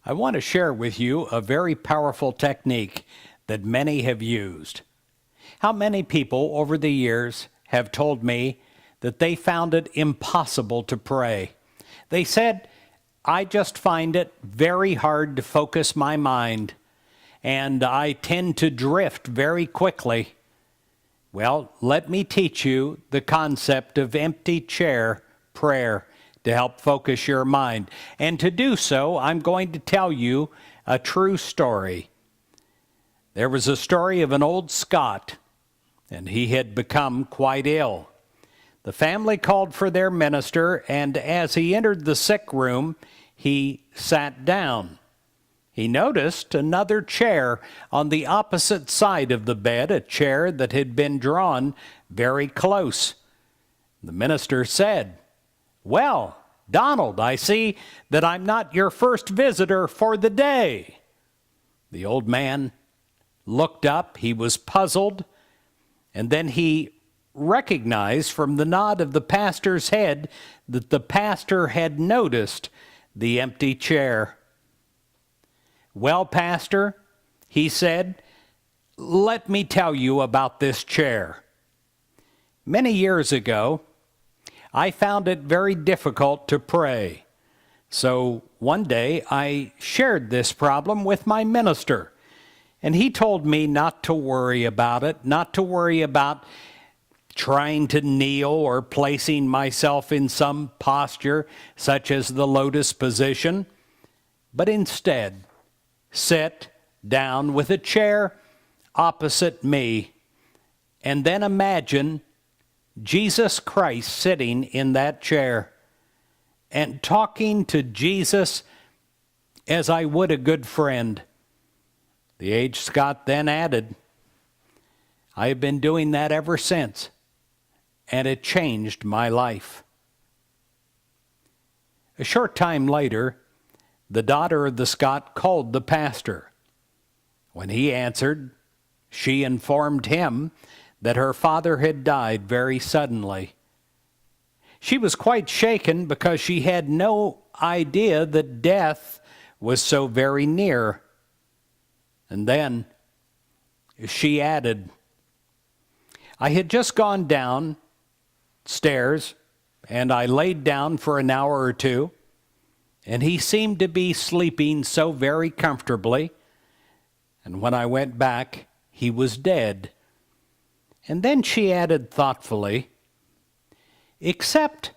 I want to share with you a very powerful technique that many have used. How many people over the years have told me that they found it impossible to pray? They said, I just find it very hard to focus my mind, and I tend to drift very quickly. Well, let me teach you the concept of empty chair prayer to help focus your mind. And to do so, I'm going to tell you a true story. There was a story of an old Scot, and he had become quite ill. The family called for their minister, and as he entered the sick room, he sat down. He noticed another chair on the opposite side of the bed, a chair that had been drawn very close. The minister said, "Well, Donald, I see that I'm not your first visitor for the day." The old man looked up. He was puzzled, and then he recognized from the nod of the pastor's head that the pastor had noticed the empty chair. "Well, Pastor," he said, "let me tell you about this chair. Many years ago, I found it very difficult to pray. So one day I shared this problem with my minister, and he told me not to worry about it, not to worry about trying to kneel or placing myself in some posture such as the lotus position, but instead sit down with a chair opposite me, and then imagine Jesus Christ sitting in that chair and talking to Jesus as I would a good friend." The aged Scot then added, "I have been doing that ever since, and it changed my life." A short time later, the daughter of the Scot called the pastor. When he answered, she informed him that her father had died very suddenly. She was quite shaken because she had no idea that death was so very near. And then she added, "I had just gone downstairs and I laid down for an hour or two, and he seemed to be sleeping so very comfortably, and when I went back, he was dead." And then she added thoughtfully, "Except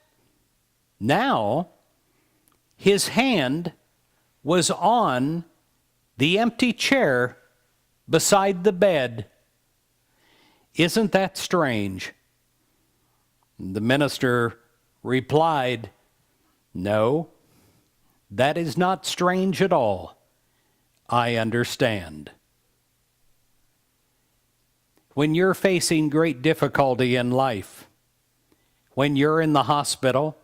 now his hand was on the empty chair beside the bed. Isn't that strange?" The minister replied, "No, that is not strange at all. I understand." When you're facing great difficulty in life, when you're in the hospital,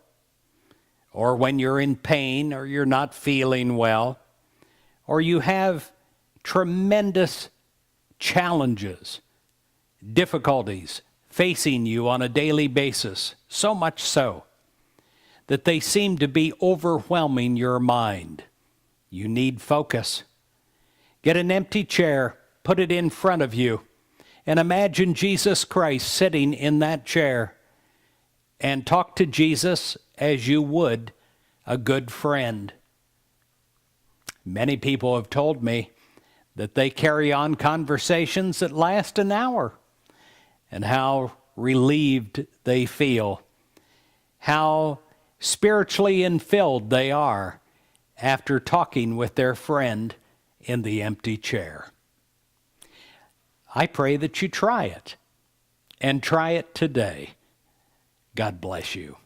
or when you're in pain, or you're not feeling well, or you have tremendous challenges, difficulties facing you on a daily basis, so much so that they seem to be overwhelming your mind, you need focus. Get an empty chair, put it in front of you, and imagine Jesus Christ sitting in that chair, and talk to Jesus as you would a good friend. Many people have told me that they carry on conversations that last an hour, and how relieved they feel, how spiritually infilled they are after talking with their friend in the empty chair. I pray that you try it, and try it today. God bless you.